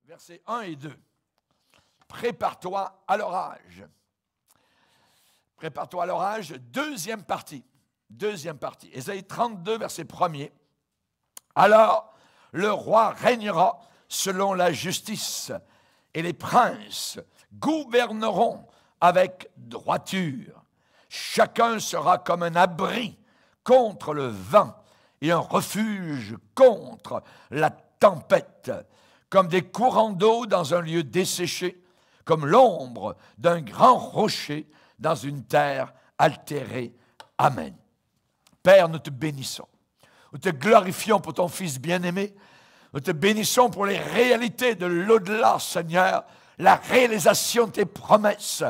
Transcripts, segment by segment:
versets 1 et 2. Prépare-toi à l'orage. Prépare-toi à l'orage, deuxième partie. Deuxième partie. Ésaïe 32, verset 1er. Alors, le roi régnera selon la justice, et les princes gouverneront avec droiture. Chacun sera comme un abri contre le vent et un refuge contre la tempête, comme des courants d'eau dans un lieu desséché, comme l'ombre d'un grand rocher dans une terre altérée. Amen. Père, nous te bénissons. Nous te glorifions pour ton Fils bien-aimé. Nous te bénissons pour les réalités de l'au-delà, Seigneur, la réalisation de tes promesses.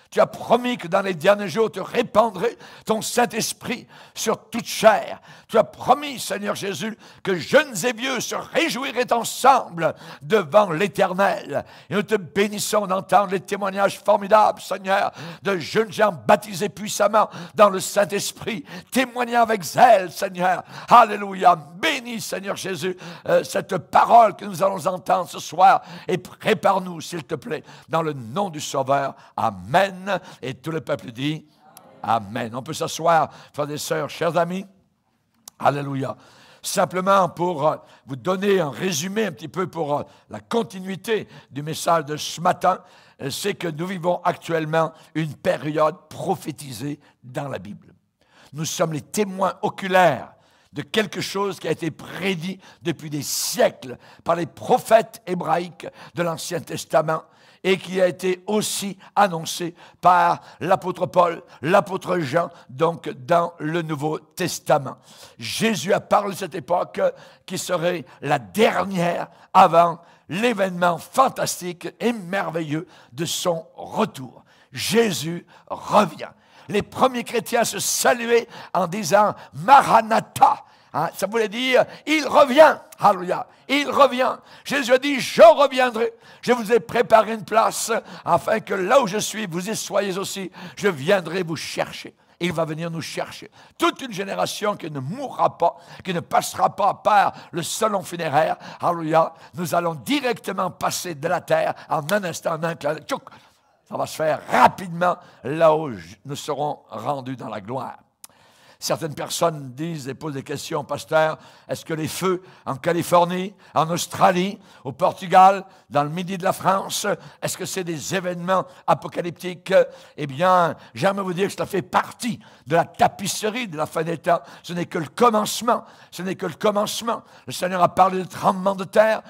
Tu as promis que dans les derniers jours, tu répandrais ton Saint-Esprit sur toute chair. Tu as promis, Seigneur Jésus, que jeunes et vieux se réjouiraient ensemble devant l'Éternel. Et nous te bénissons d'entendre les témoignages formidables, Seigneur, de jeunes gens baptisés puissamment dans le Saint-Esprit, témoignant avec zèle, Seigneur. Alléluia. Bénis, Seigneur Jésus, cette parole que nous allons entendre ce soir et prépare-nous, s'il te plaît, dans le nom du Sauveur. Amen. Et tout le peuple dit Amen. On peut s'asseoir, frères et sœurs, chers amis. Alléluia. Simplement pour vous donner un résumé un petit peu pour la continuité du message de ce matin, c'est que nous vivons actuellement une période prophétisée dans la Bible. Nous sommes les témoins oculaires de quelque chose qui a été prédit depuis des siècles par les prophètes hébraïques de l'Ancien Testament et qui a été aussi annoncé par l'apôtre Paul, l'apôtre Jean, donc dans le Nouveau Testament. Jésus a parlé de cette époque qui serait la dernière avant l'événement fantastique et merveilleux de son retour. Jésus revient. Les premiers chrétiens se saluaient en disant « Maranatha ». Ça voulait dire « Il revient ». Alléluia. Il revient. Jésus a dit « Je reviendrai. Je vous ai préparé une place afin que là où je suis, vous y soyez aussi. Je viendrai vous chercher. » Il va venir nous chercher. Toute une génération qui ne mourra pas, qui ne passera pas par le salon funéraire. Alléluia. Nous allons directement passer de la terre en un instant, en un clin d'œil. Ça va se faire rapidement là où nous serons rendus dans la gloire. Certaines personnes disent et posent des questions, pasteur, est-ce que les feux en Californie, en Australie, au Portugal, dans le midi de la France, est-ce que c'est des événements apocalyptiques? Eh bien, j'aimerais vous dire que cela fait partie de la tapisserie de la fin des temps. Ce n'est que le commencement. Ce n'est que le commencement. Le Seigneur a parlé de tremblements de terre,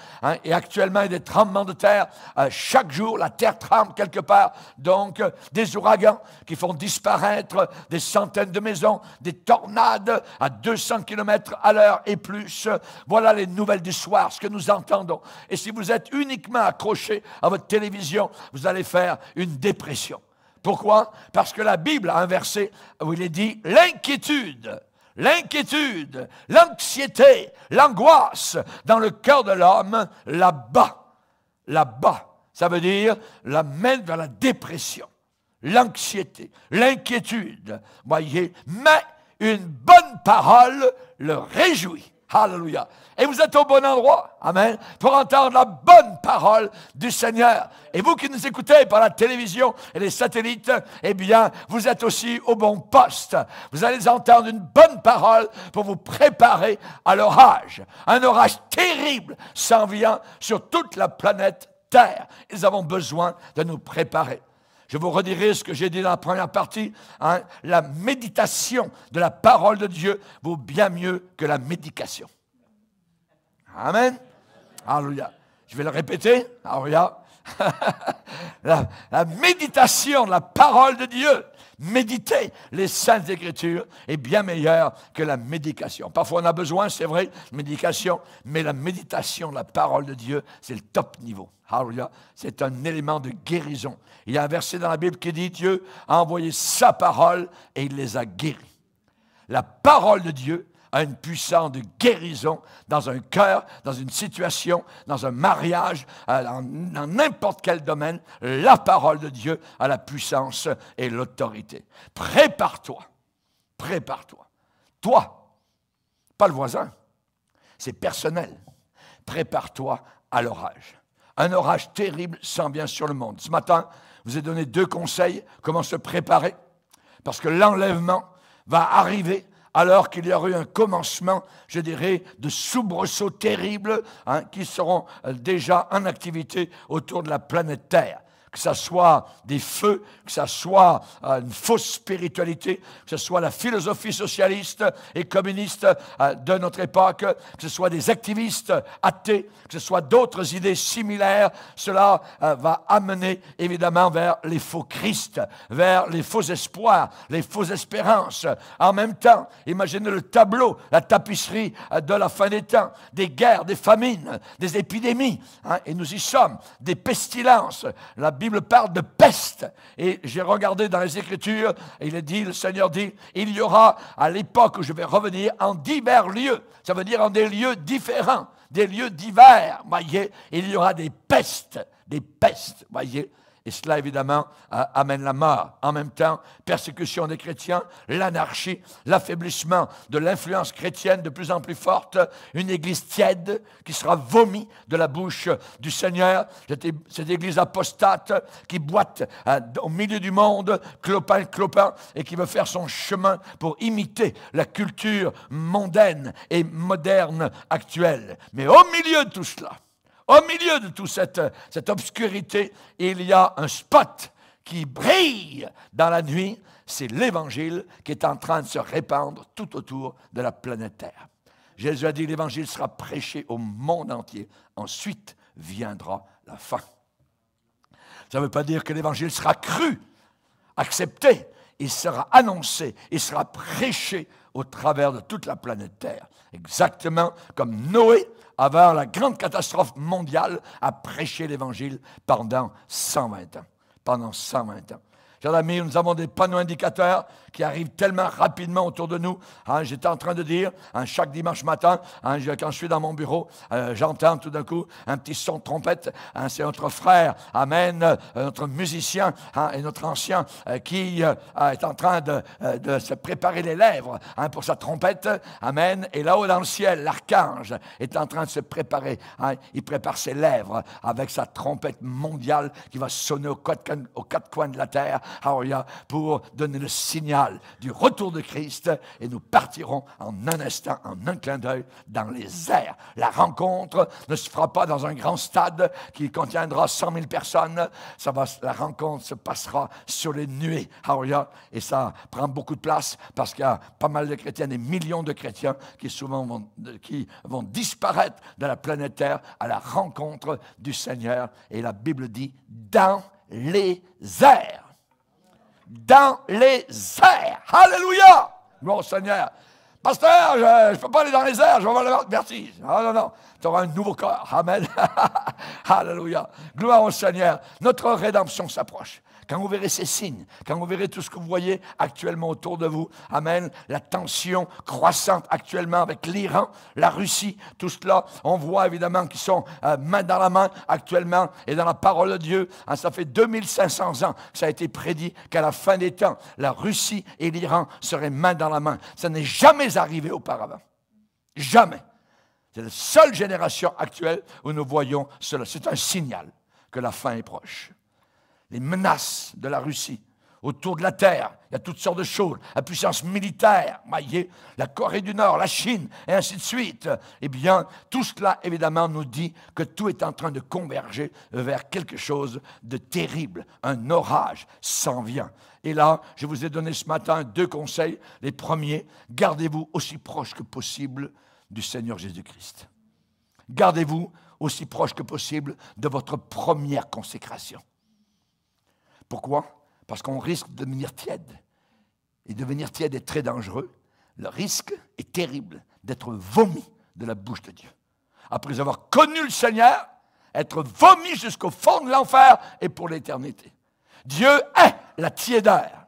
et actuellement, il y a des tremblements de terre. Chaque jour, la terre tremble quelque part. Donc, des ouragans qui font disparaître des centaines de maisons, des tornades à 200 km à l'heure et plus. Voilà les nouvelles du soir, ce que nous entendons. Et si vous êtes uniquement accroché à votre télévision, vous allez faire une dépression. Pourquoi? Parce que la Bible a un verset où il est dit l'inquiétude, l'anxiété, l'angoisse dans le cœur de l'homme, là-bas, ça veut dire la mène vers la dépression, l'anxiété, l'inquiétude, voyez, mais une bonne parole le réjouit. Alléluia. Et vous êtes au bon endroit, amen, pour entendre la bonne parole du Seigneur. Et vous qui nous écoutez par la télévision et les satellites, eh bien, vous êtes aussi au bon poste. Vous allez entendre une bonne parole pour vous préparer à l'orage. Un orage terrible s'en vient sur toute la planète Terre. Nous avons besoin de nous préparer. Je vous redirai ce que j'ai dit dans la première partie. La méditation de la parole de Dieu vaut bien mieux que la médication. Amen. Alléluia. Je vais le répéter. Alléluia. La méditation de la parole de Dieu, méditer les Saintes Écritures est bien meilleure que la médication. Parfois on a besoin, c'est vrai, de médication, mais la méditation de la parole de Dieu, c'est le top niveau. Alléluia. C'est un élément de guérison. Il y a un verset dans la Bible qui dit Dieu a envoyé sa parole et il les a guéris. La parole de Dieu a une puissance de guérison dans un cœur, dans une situation, dans un mariage, dans n'importe quel domaine. La parole de Dieu a la puissance et l'autorité. Prépare-toi. Prépare-toi. Toi, pas le voisin. C'est personnel. Prépare-toi à l'orage. Un orage terrible s'en vient sur le monde. Ce matin, je vous ai donné 2 conseils, comment se préparer, parce que l'enlèvement va arriver alors qu'il y aura eu un commencement, je dirais, de soubresauts terribles qui seront déjà en activité autour de la planète Terre. Que ce soit des feux, que ce soit une fausse spiritualité, que ce soit la philosophie socialiste et communiste de notre époque, que ce soit des activistes athées, que ce soit d'autres idées similaires, cela va amener évidemment vers les faux Christ, vers les faux espoirs, les fausses espérances. En même temps, imaginez le tableau, la tapisserie de la fin des temps, des guerres, des famines, des épidémies, et nous y sommes, des pestilences. La Bible parle de peste. Et j'ai regardé dans les Écritures, et le Seigneur dit, il y aura à l'époque où je vais revenir en divers lieux. Ça veut dire en des lieux différents, des lieux divers. Voyez, il y aura des pestes, voyez. Et cela, évidemment, amène la mort. En même temps, persécution des chrétiens, l'anarchie, l'affaiblissement de l'influence chrétienne de plus en plus forte, une église tiède qui sera vomie de la bouche du Seigneur, cette église apostate qui boite au milieu du monde, clopin, et qui veut faire son chemin pour imiter la culture mondaine et moderne actuelle. Mais au milieu de tout cela, au milieu de toute cette obscurité, il y a un spot qui brille dans la nuit. C'est l'Évangile qui est en train de se répandre tout autour de la planète Terre. Jésus a dit l'Évangile sera prêché au monde entier. Ensuite viendra la fin. Ça ne veut pas dire que l'Évangile sera cru, accepté. Il sera annoncé, il sera prêché au travers de toute la planète Terre. Exactement comme Noé, avant la grande catastrophe mondiale, a prêché l'Évangile pendant 120 ans. Pendant 120 ans. Chers amis, nous avons des panneaux indicateurs qui arrivent tellement rapidement autour de nous. J'étais en train de dire, chaque dimanche matin, quand je suis dans mon bureau, j'entends tout d'un coup un petit son de trompette. C'est notre frère, amen, notre musicien et notre ancien qui est en train de se préparer les lèvres pour sa trompette. Amen. Et là-haut dans le ciel, l'archange est en train de se préparer. Il prépare ses lèvres avec sa trompette mondiale qui va sonner aux 4 coins de la terre. Pour donner le signal du retour de Christ, et nous partirons en un instant, en un clin d'œil, dans les airs. La rencontre ne se fera pas dans un grand stade qui contiendra 100 000 personnes. La rencontre se passera sur les nuées. Et ça prend beaucoup de place parce qu'il y a pas mal de chrétiens, des millions de chrétiens qui souvent vont disparaître de la planète Terre à la rencontre du Seigneur. Et la Bible dit « dans les airs ». Dans les airs. Alléluia! Gloire au Seigneur. Pasteur, je ne peux pas aller dans les airs, je vais avoir le vertige. Non. Tu auras un nouveau corps. Amen. Alléluia. Gloire au Seigneur. Notre rédemption s'approche. Quand vous verrez ces signes, quand vous verrez tout ce que vous voyez actuellement autour de vous, amen, la tension croissante actuellement avec l'Iran, la Russie, tout cela, on voit évidemment qu'ils sont main dans la main actuellement et dans la parole de Dieu. Ça fait 2500 ans que ça a été prédit qu'à la fin des temps, la Russie et l'Iran seraient main dans la main. Ça n'est jamais arrivé auparavant. Jamais. C'est la seule génération actuelle où nous voyons cela. C'est un signal que la fin est proche. Les menaces de la Russie autour de la terre, il y a toutes sortes de choses, la puissance militaire, la Corée du Nord, la Chine, et ainsi de suite. Eh bien, tout cela, évidemment, nous dit que tout est en train de converger vers quelque chose de terrible. Un orage s'en vient. Et là, je vous ai donné ce matin 2 conseils. Les premiers, gardez-vous aussi proche que possible du Seigneur Jésus-Christ. Gardez-vous aussi proche que possible de votre première consécration. Pourquoi? Parce qu'on risque de devenir tiède. Et devenir tiède est très dangereux. Le risque est terrible d'être vomi de la bouche de Dieu. Après avoir connu le Seigneur, être vomi jusqu'au fond de l'enfer et pour l'éternité. Dieu est la tiédeur.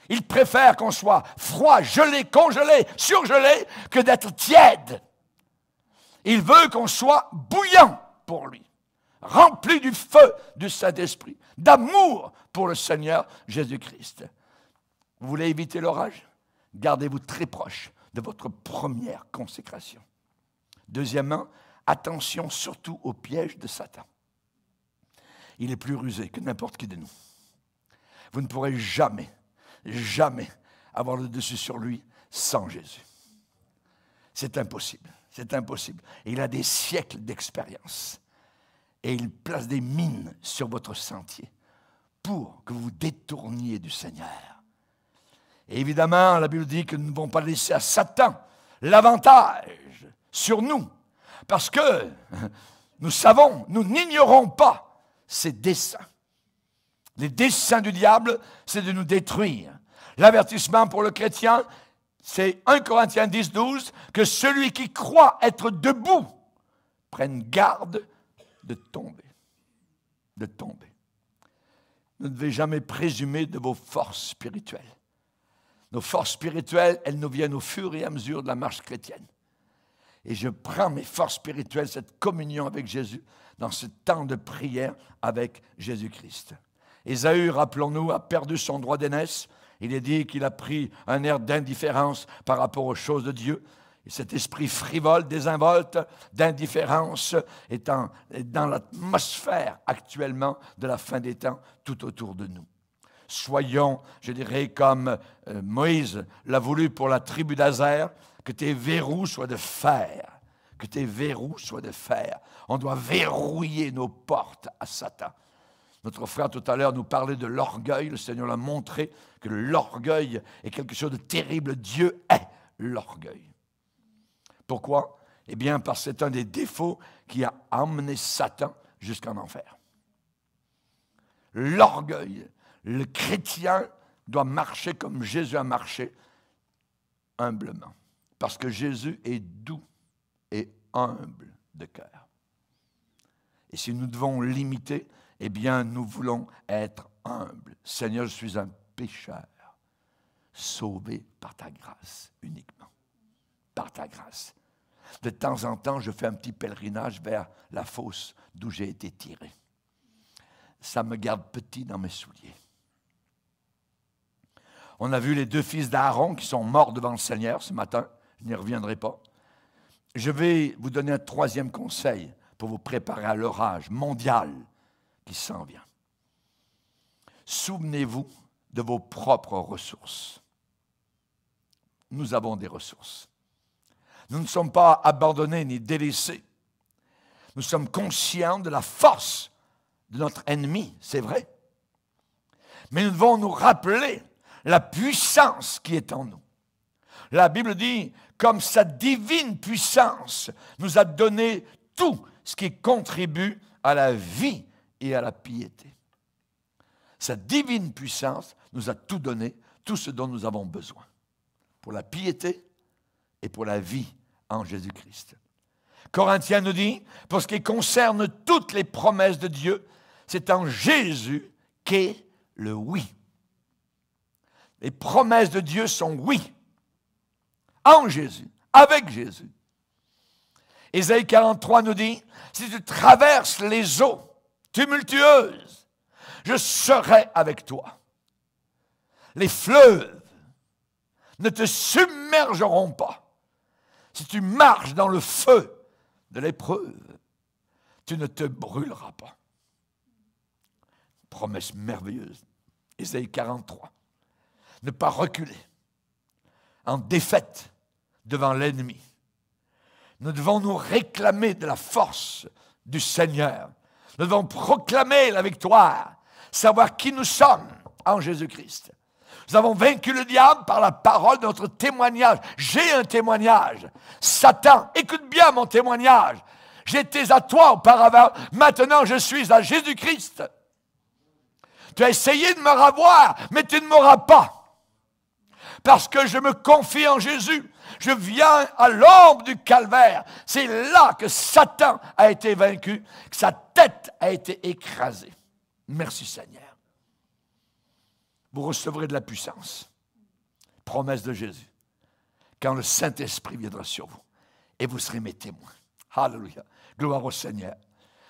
Il préfère qu'on soit froid, gelé, congelé, surgelé, que d'être tiède. Il veut qu'on soit bouillant pour lui, rempli du feu du Saint-Esprit, d'amour pour le Seigneur Jésus-Christ. Vous voulez éviter l'orage? Gardez-vous très proche de votre première consécration. Deuxièmement, attention surtout au piège de Satan. il est plus rusé que n'importe qui de nous. Vous ne pourrez jamais, jamais avoir le dessus sur lui sans Jésus. C'est impossible, c'est impossible. Et il a des siècles d'expérience. Et il place des mines sur votre sentier pour que vous vous détourniez du Seigneur. Et évidemment, la Bible dit que nous ne devons pas laisser à Satan l'avantage sur nous. Parce que nous savons, nous n'ignorons pas ses desseins. Les desseins du diable, c'est de nous détruire. L'avertissement pour le chrétien, c'est 1 Corinthiens 10, 12, que celui qui croit être debout prenne garde de tomber. De tomber. Ne devez jamais présumer de vos forces spirituelles. Nos forces spirituelles, elles nous viennent au fur et à mesure de la marche chrétienne. Et je prends mes forces spirituelles, cette communion avec Jésus, dans ce temps de prière avec Jésus-Christ. Ésaü, rappelons-nous, a perdu son droit d'aînesse. Il est dit qu'il a pris un air d'indifférence par rapport aux choses de Dieu. Et cet esprit frivole, désinvolte, d'indifférence est dans l'atmosphère actuellement de la fin des temps tout autour de nous. Soyons, je dirais, comme Moïse l'a voulu pour la tribu d'Azer, que tes verrous soient de fer. Que tes verrous soient de fer. On doit verrouiller nos portes à Satan. Notre frère tout à l'heure nous parlait de l'orgueil. Le Seigneur l'a montré que l'orgueil est quelque chose de terrible. Dieu est l'orgueil. Pourquoi? Eh bien, parce que c'est un des défauts qui a emmené Satan jusqu'en enfer. L'orgueil. Le chrétien doit marcher comme Jésus a marché, humblement. Parce que Jésus est doux et humble de cœur. Et si nous devons l'imiter, eh bien, nous voulons être humbles. Seigneur, je suis un pécheur, sauvé par ta grâce uniquement. Par ta grâce. De temps en temps, je fais un petit pèlerinage vers la fosse d'où j'ai été tiré. Ça me garde petit dans mes souliers. On a vu les 2 fils d'Aaron qui sont morts devant le Seigneur ce matin. Je n'y reviendrai pas. Je vais vous donner un 3e conseil pour vous préparer à l'orage mondial qui s'en vient. Souvenez-vous de vos propres ressources. Nous avons des ressources. Nous ne sommes pas abandonnés ni délaissés. Nous sommes conscients de la force de notre ennemi, c'est vrai. Mais nous devons nous rappeler la puissance qui est en nous. La Bible dit, comme sa divine puissance nous a donné tout ce qui contribue à la vie et à la piété. Sa divine puissance nous a tout donné, tout ce dont nous avons besoin, pour la piété et pour la vie en Jésus-Christ. Corinthiens nous dit, pour ce qui concerne toutes les promesses de Dieu, c'est en Jésus qu'est le oui. Les promesses de Dieu sont oui. En Jésus, avec Jésus. Ésaïe 43 nous dit, si tu traverses les eaux tumultueuses, je serai avec toi. Les fleuves ne te submergeront pas. Si tu marches dans le feu de l'épreuve, tu ne te brûleras pas. Promesse merveilleuse. Ésaïe 43. Ne pas reculer en défaite devant l'ennemi. Nous devons nous réclamer de la force du Seigneur. Nous devons proclamer la victoire, savoir qui nous sommes en Jésus-Christ. Nous avons vaincu le diable par la parole de notre témoignage. J'ai un témoignage. Satan, écoute bien mon témoignage. J'étais à toi auparavant, maintenant je suis à Jésus-Christ. Tu as essayé de me ravoir, mais tu ne m'auras pas. Parce que je me confie en Jésus. Je viens à l'ombre du calvaire. C'est là que Satan a été vaincu, que sa tête a été écrasée. Merci Seigneur. Vous recevrez de la puissance. Promesse de Jésus. Quand le Saint-Esprit viendra sur vous. Et vous serez mes témoins. Alléluia. Gloire au Seigneur.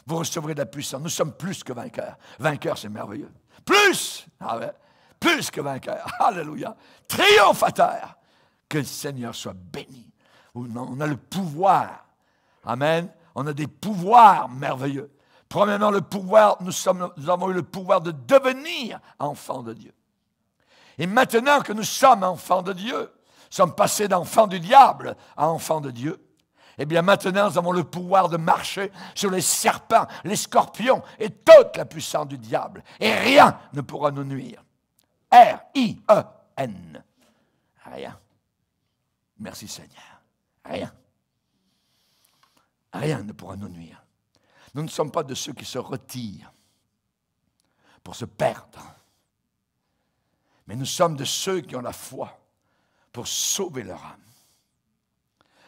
Vous recevrez de la puissance. Nous sommes plus que vainqueurs. Vainqueurs, c'est merveilleux. Plus! Ah ouais. Plus que vainqueur. Alléluia. Triomphateur. Que le Seigneur soit béni. On a le pouvoir. Amen. On a des pouvoirs merveilleux. Premièrement, le pouvoir, nous avons eu le pouvoir de devenir enfants de Dieu. Et maintenant que nous sommes enfants de Dieu, sommes passés d'enfants du diable à enfants de Dieu, eh bien maintenant nous avons le pouvoir de marcher sur les serpents, les scorpions et toute la puissance du diable. Et rien ne pourra nous nuire. R-I-E-N. Rien. Merci Seigneur. Rien. Rien ne pourra nous nuire. Nous ne sommes pas de ceux qui se retirent pour se perdre. Mais nous sommes de ceux qui ont la foi pour sauver leur âme.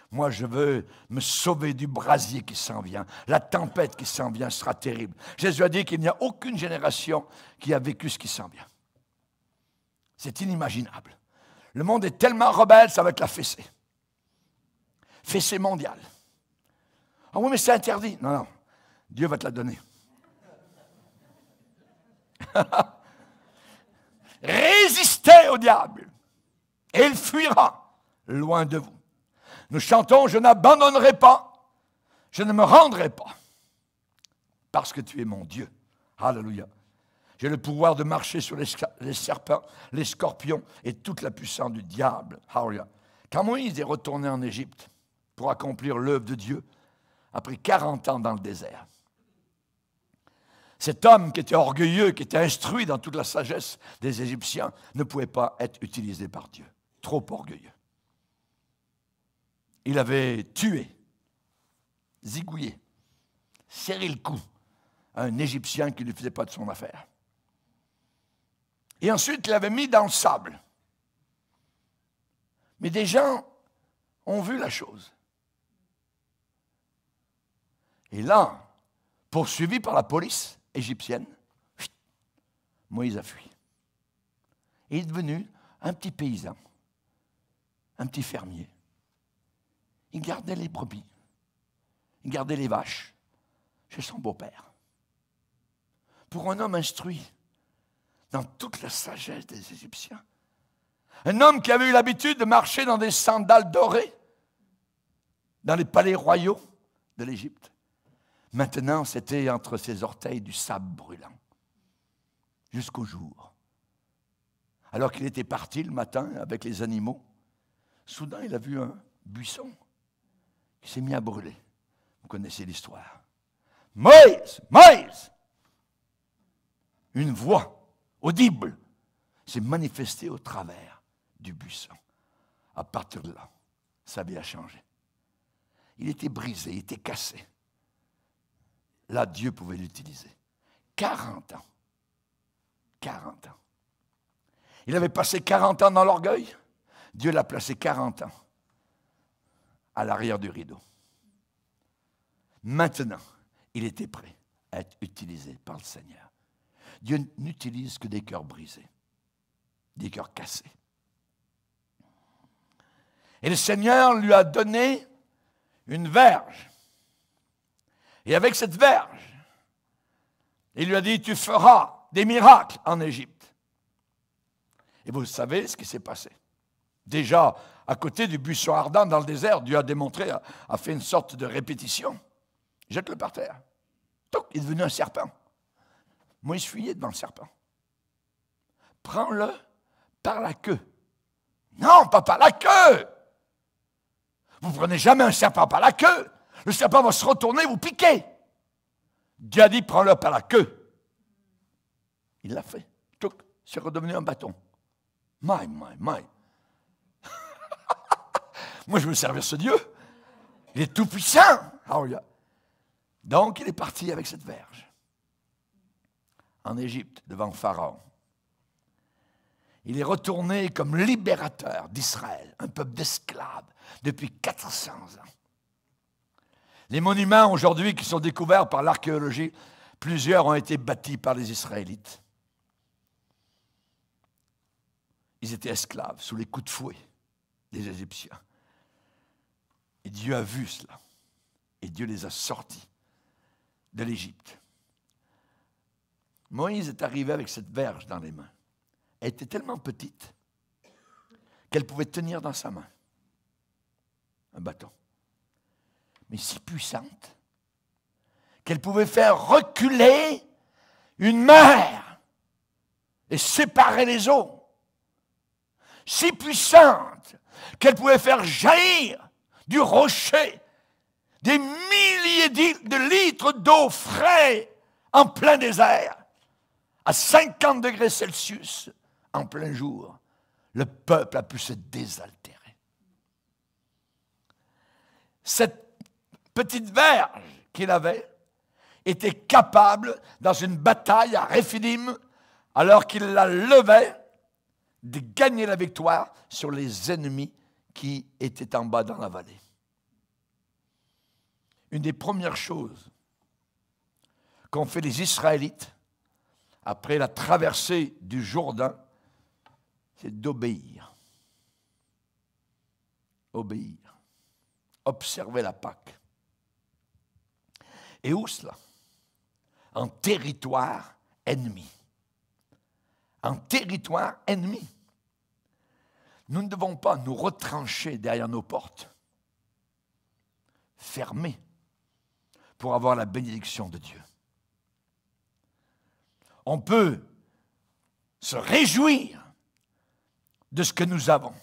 Moi, je veux me sauver du brasier qui s'en vient. La tempête qui s'en vient sera terrible. Jésus a dit qu'il n'y a aucune génération qui a vécu ce qui s'en vient. C'est inimaginable. Le monde est tellement rebelle, ça va être la fessée. Fessée mondiale. Ah oui, mais c'est interdit. Non, non. Dieu va te la donner. Résistez au diable et il fuira loin de vous. Nous chantons, je n'abandonnerai pas, je ne me rendrai pas, parce que tu es mon Dieu. Alléluia. J'ai le pouvoir de marcher sur les serpents, les scorpions et toute la puissance du diable. Alléluia. Quand Moïse est retourné en Égypte pour accomplir l'œuvre de Dieu, après 40 ans dans le désert, cet homme qui était orgueilleux, qui était instruit dans toute la sagesse des Égyptiens, ne pouvait pas être utilisé par Dieu. Trop orgueilleux. Il avait tué, zigouillé, serré le cou à un Égyptien qui ne faisait pas de son affaire. Et ensuite, il l'avait mis dans le sable. Mais des gens ont vu la chose. Et là, poursuivi par la police égyptienne, Moïse a fui. Et il est devenu un petit paysan, un petit fermier. Il gardait les brebis, il gardait les vaches chez son beau-père. Pour un homme instruit dans toute la sagesse des Égyptiens, un homme qui avait eu l'habitude de marcher dans des sandales dorées, dans les palais royaux de l'Égypte, maintenant c'était entre ses orteils du sable brûlant, jusqu'au jour. Alors qu'il était parti le matin avec les animaux, soudain il a vu un buisson qui s'est mis à brûler. Vous connaissez l'histoire. Moïse, Moïse! Une voix audible s'est manifestée au travers du buisson. À partir de là, sa vie a changé. Il était brisé, il était cassé. Là, Dieu pouvait l'utiliser. 40 ans. 40 ans. Il avait passé 40 ans dans l'orgueil. Dieu l'a placé 40 ans à l'arrière du rideau. Maintenant, il était prêt à être utilisé par le Seigneur. Dieu n'utilise que des cœurs brisés, des cœurs cassés. Et le Seigneur lui a donné une verge. Et avec cette verge, il lui a dit, tu feras des miracles en Égypte. Et vous savez ce qui s'est passé. Déjà, à côté du buisson ardent dans le désert, Dieu a démontré, a fait une sorte de répétition. Jette-le par terre. Touc, il est devenu un serpent. Moïse fuyait devant le serpent. Prends-le par la queue. Non, pas par la queue. Vous ne prenez jamais un serpent par la queue. Le serpent va se retourner et vous piquer. Dieu a dit, prends-le par la queue. Il l'a fait. Touc, c'est redevenu un bâton. My. Moi, je veux servir ce Dieu. Il est tout puissant. Donc, il est parti avec cette verge en Égypte, devant Pharaon. Il est retourné comme libérateur d'Israël, un peuple d'esclaves, depuis 400 ans. Les monuments aujourd'hui qui sont découverts par l'archéologie, plusieurs ont été bâtis par les Israélites. Ils étaient esclaves sous les coups de fouet des Égyptiens. Et Dieu a vu cela. Et Dieu les a sortis de l'Égypte. Moïse est arrivé avec cette verge dans les mains. Elle était tellement petite qu'elle pouvait tenir dans sa main un bâton. Mais si puissante qu'elle pouvait faire reculer une mer et séparer les eaux, si puissante qu'elle pouvait faire jaillir du rocher des milliers de litres d'eau frais en plein désert, à 50 degrés Celsius, en plein jour. Le peuple a pu se désaltérer. Cette petite verge qu'il avait était capable, dans une bataille à Réphidim, alors qu'il la levait, de gagner la victoire sur les ennemis qui étaient en bas dans la vallée. Une des premières choses qu'ont fait les Israélites après la traversée du Jourdain, c'est d'obéir. Obéir. Observer la Pâque. Et où cela? En territoire ennemi. En territoire ennemi. Nous ne devons pas nous retrancher derrière nos portes, fermer, pour avoir la bénédiction de Dieu. On peut se réjouir de ce que nous avons,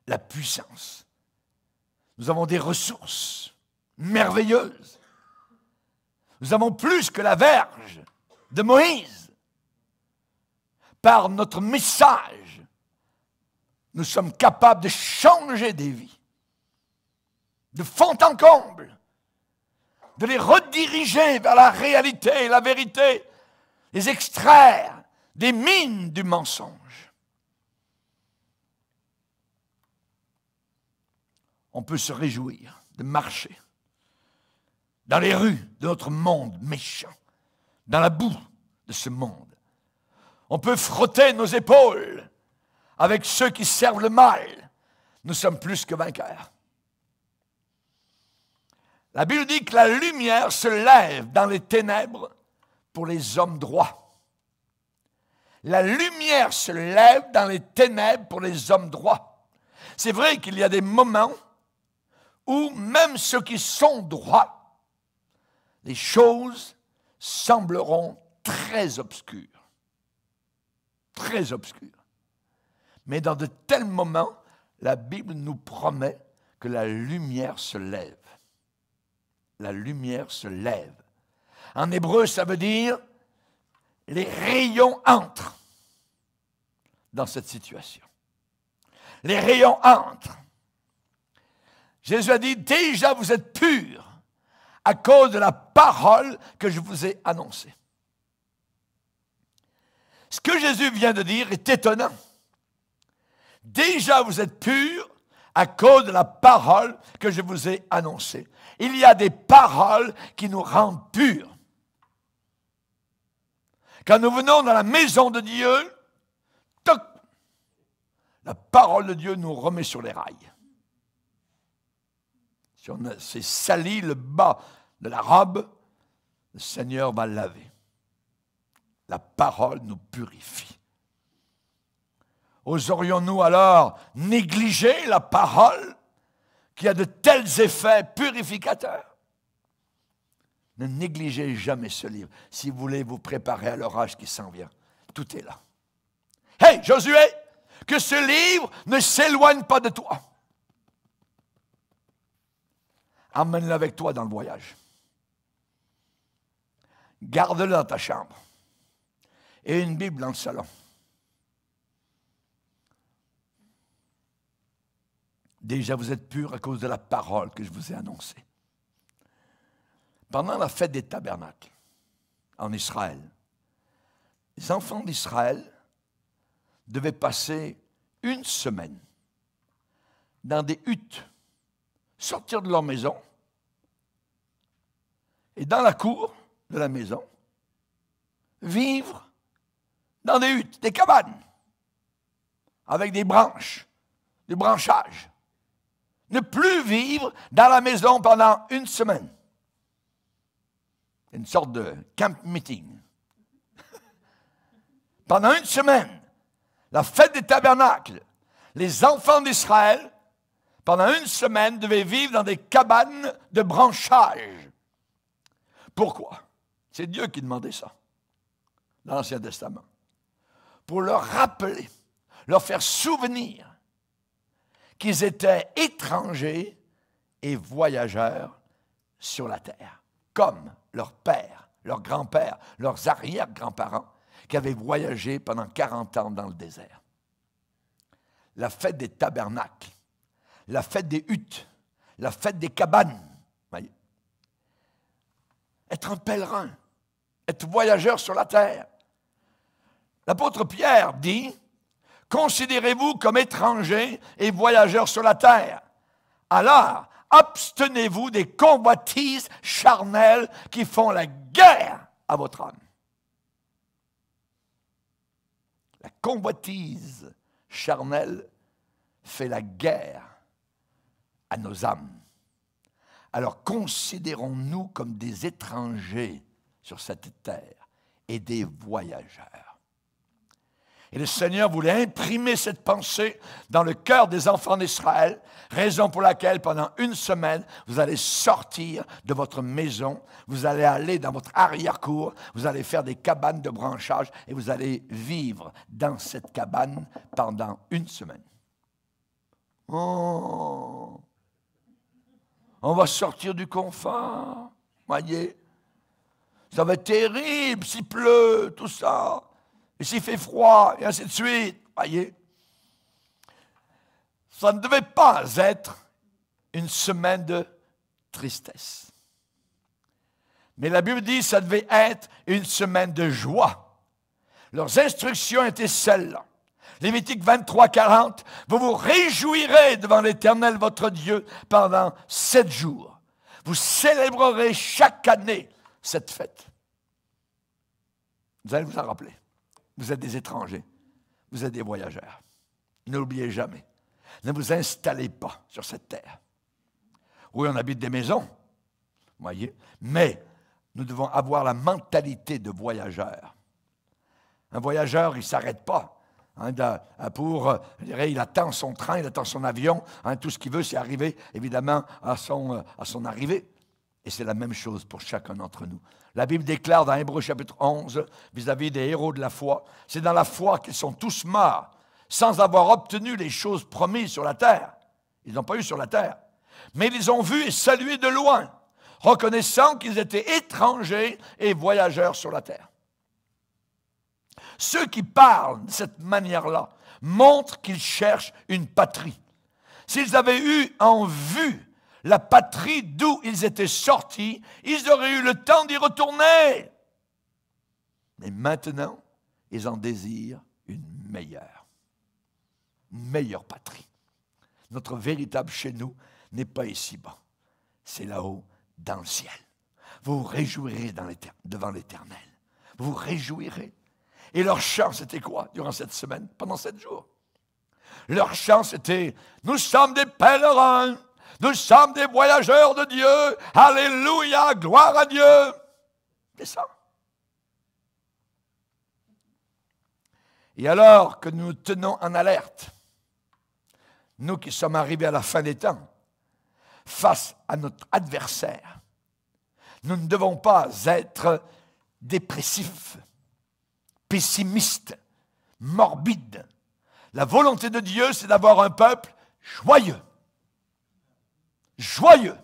la puissance. Nous avons des ressources merveilleuses. Nous avons plus que la verge de Moïse. Par notre message, nous sommes capables de changer des vies, de fond en comble, de les rediriger vers la réalité et la vérité, les extraire des mines du mensonge. On peut se réjouir de marcher dans les rues de notre monde méchant, dans la boue de ce monde. On peut frotter nos épaules avec ceux qui servent le mal. Nous sommes plus que vainqueurs. La Bible dit que la lumière se lève dans les ténèbres pour les hommes droits. La lumière se lève dans les ténèbres pour les hommes droits. C'est vrai qu'il y a des moments où même ceux qui sont droits, les choses sembleront très obscures. Très obscures. Mais dans de tels moments, la Bible nous promet que la lumière se lève. La lumière se lève. En hébreu, ça veut dire les rayons entrent dans cette situation. Les rayons entrent. Jésus a dit, déjà vous êtes purs à cause de la parole que je vous ai annoncée. Ce que Jésus vient de dire est étonnant. Déjà vous êtes purs à cause de la parole que je vous ai annoncée. Il y a des paroles qui nous rendent purs. Quand nous venons dans la maison de Dieu, toc, la parole de Dieu nous remet sur les rails. Si on s'est sali le bas de la robe, le Seigneur va laver. La parole nous purifie. Oserions-nous alors négliger la parole qui a de tels effets purificateurs? Ne négligez jamais ce livre si vous voulez vous préparer à l'orage qui s'en vient. Tout est là. Hey, Josué, que ce livre ne s'éloigne pas de toi. Emmène-le avec toi dans le voyage. Garde-le dans ta chambre. Et une Bible dans le salon. Déjà, vous êtes purs à cause de la parole que je vous ai annoncée. Pendant la fête des tabernacles, en Israël, les enfants d'Israël devaient passer une semaine dans des huttes, sortir de leur maison, et dans la cour de la maison, vivre dans des huttes, des cabanes, avec des branches, des branchages. Ne plus vivre dans la maison pendant une semaine. Une sorte de camp meeting. Pendant une semaine, la fête des tabernacles, les enfants d'Israël, pendant une semaine, devaient vivre dans des cabanes de branchage Pourquoi? C'est Dieu qui demandait ça dans l'Ancien Testament. Pour leur rappeler, leur faire souvenir qu'ils étaient étrangers et voyageurs sur la terre, comme leurs pères, leurs grands-pères, leurs arrière-grands-parents qui avaient voyagé pendant 40 ans dans le désert. La fête des tabernacles, la fête des huttes, la fête des cabanes. Voyez. Être un pèlerin, être voyageur sur la terre. L'apôtre Pierre dit, « Considérez-vous comme étrangers et voyageurs sur la terre. Alors, abstenez-vous des convoitises charnelles qui font la guerre à votre âme. » La convoitise charnelle fait la guerre à nos âmes. Alors considérons-nous comme des étrangers sur cette terre et des voyageurs. Et le Seigneur voulait imprimer cette pensée dans le cœur des enfants d'Israël, raison pour laquelle pendant une semaine, vous allez sortir de votre maison, vous allez aller dans votre arrière-cour, vous allez faire des cabanes de branchage et vous allez vivre dans cette cabane pendant une semaine. Oh! On va sortir du confort, voyez. Ça va être terrible s'il pleut, tout ça. Et s'il fait froid, et ainsi de suite, voyez. Ça ne devait pas être une semaine de tristesse. Mais la Bible dit que ça devait être une semaine de joie. Leurs instructions étaient celles-là. Lévitique 23, 40, « Vous vous réjouirez devant l'Éternel votre Dieu pendant 7 jours. Vous célébrerez chaque année cette fête. » Vous allez vous en rappeler. Vous êtes des étrangers. Vous êtes des voyageurs. Ne l'oubliez jamais. Ne vous installez pas sur cette terre. Oui, on habite des maisons, voyez, mais nous devons avoir la mentalité de voyageur. Un voyageur, il ne s'arrête pas. Il attend son train, il attend son avion. Tout ce qu'il veut, c'est arriver, évidemment, à son arrivée. Et c'est la même chose pour chacun d'entre nous. La Bible déclare dans Hébreux chapitre 11, vis-à-vis des héros de la foi, c'est dans la foi qu'ils sont tous morts, sans avoir obtenu les choses promises sur la terre. Ils n'ont pas eu sur la terre. Mais ils les ont vus et salués de loin, reconnaissant qu'ils étaient étrangers et voyageurs sur la terre. Ceux qui parlent de cette manière-là montrent qu'ils cherchent une patrie. S'ils avaient eu en vue la patrie d'où ils étaient sortis, ils auraient eu le temps d'y retourner. Mais maintenant, ils en désirent une meilleure patrie. Notre véritable chez nous n'est pas ici-bas, c'est là-haut, dans le ciel. Vous vous réjouirez devant l'Éternel. Vous vous réjouirez. Et leur chant, c'était quoi durant cette semaine, pendant 7 jours? Leur chant, c'était « Nous sommes des pèlerins, nous sommes des voyageurs de Dieu, alléluia, gloire à Dieu ». C'est ça. Et alors que nous nous tenons en alerte, nous qui sommes arrivés à la fin des temps, face à notre adversaire, nous ne devons pas être dépressifs, pessimistes, morbides. La volonté de Dieu, c'est d'avoir un peuple joyeux. Joyeux.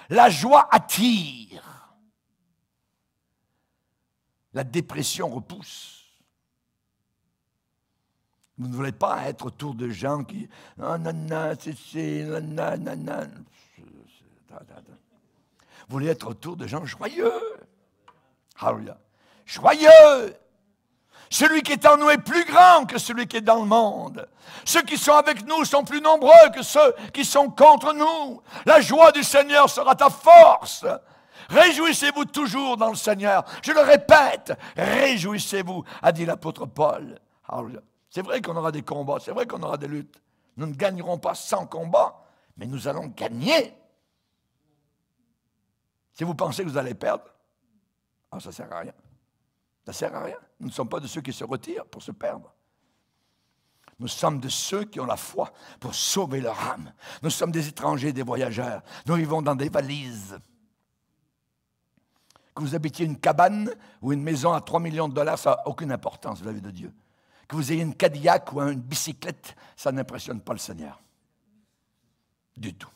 La joie attire. La dépression repousse. Vous ne voulez pas être autour de gens qui... Vous voulez être autour de gens joyeux. Alléluia. Joyeux. Celui qui est en nous est plus grand que celui qui est dans le monde. Ceux qui sont avec nous sont plus nombreux que ceux qui sont contre nous. La joie du Seigneur sera ta force. Réjouissez-vous toujours dans le Seigneur. Je le répète, réjouissez-vous, a dit l'apôtre Paul. Alléluia. C'est vrai qu'on aura des combats, c'est vrai qu'on aura des luttes. Nous ne gagnerons pas sans combat, mais nous allons gagner. Si vous pensez que vous allez perdre, ça ne sert à rien. Ça ne sert à rien. Nous ne sommes pas de ceux qui se retirent pour se perdre. Nous sommes de ceux qui ont la foi pour sauver leur âme. Nous sommes des étrangers, des voyageurs. Nous vivons dans des valises. Que vous habitiez une cabane ou une maison à 3 millions de dollars, ça n'a aucune importance, la vie de Dieu. Que vous ayez une Cadillac ou une bicyclette, ça n'impressionne pas le Seigneur. Du tout.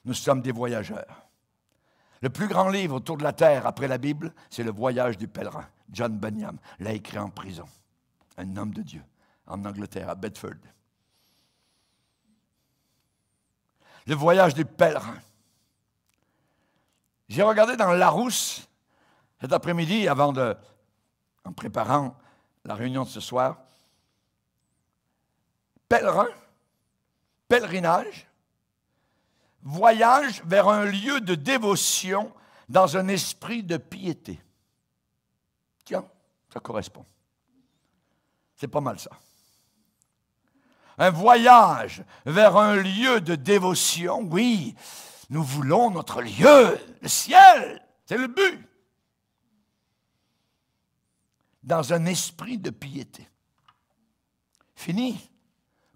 Nous sommes des voyageurs. Le plus grand livre autour de la terre après la Bible, c'est Le Voyage du pèlerin. John Bunyan l'a écrit en prison. Un homme de Dieu, en Angleterre, à Bedford. Le Voyage du pèlerin. J'ai regardé dans Larousse cet après-midi, en préparant la réunion de ce soir. Pèlerin, pèlerinage, voyage vers un lieu de dévotion dans un esprit de piété. Tiens, ça correspond. C'est pas mal ça. Un voyage vers un lieu de dévotion, oui, nous voulons notre lieu, le ciel, c'est le but. Dans un esprit de piété. Fini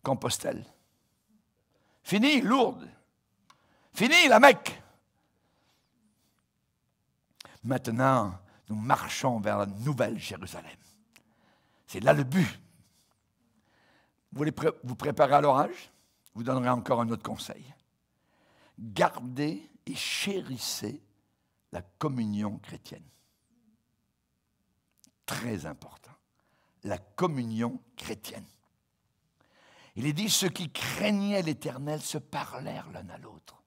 Compostelle. Fini Lourdes. Fini la Mecque. Maintenant, nous marchons vers la nouvelle Jérusalem. C'est là le but. Vous voulez vous préparer à l'orage? Je vous donnerai encore un autre conseil. Gardez et chérissez la communion chrétienne. Très important. La communion chrétienne. Il est dit, ceux qui craignaient l'Éternel se parlèrent l'un à l'autre.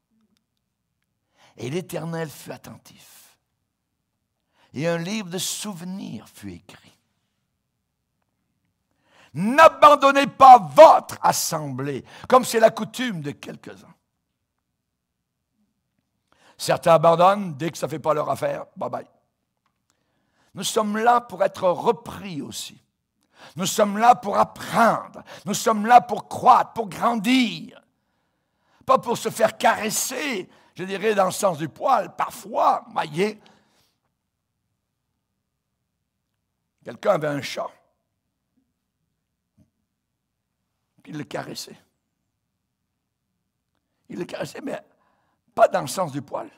Et l'Éternel fut attentif. Et un livre de souvenirs fut écrit. N'abandonnez pas votre assemblée, comme c'est la coutume de quelques-uns. Certains abandonnent dès que ça ne fait pas leur affaire. Bye bye. Nous sommes là pour être repris aussi. Nous sommes là pour apprendre. Nous sommes là pour croître, pour grandir. Pas pour se faire caresser, je dirais dans le sens du poil. Parfois, voyez, quelqu'un avait un chat. Puis il le caressait. Il le caressait, mais pas dans le sens du poil.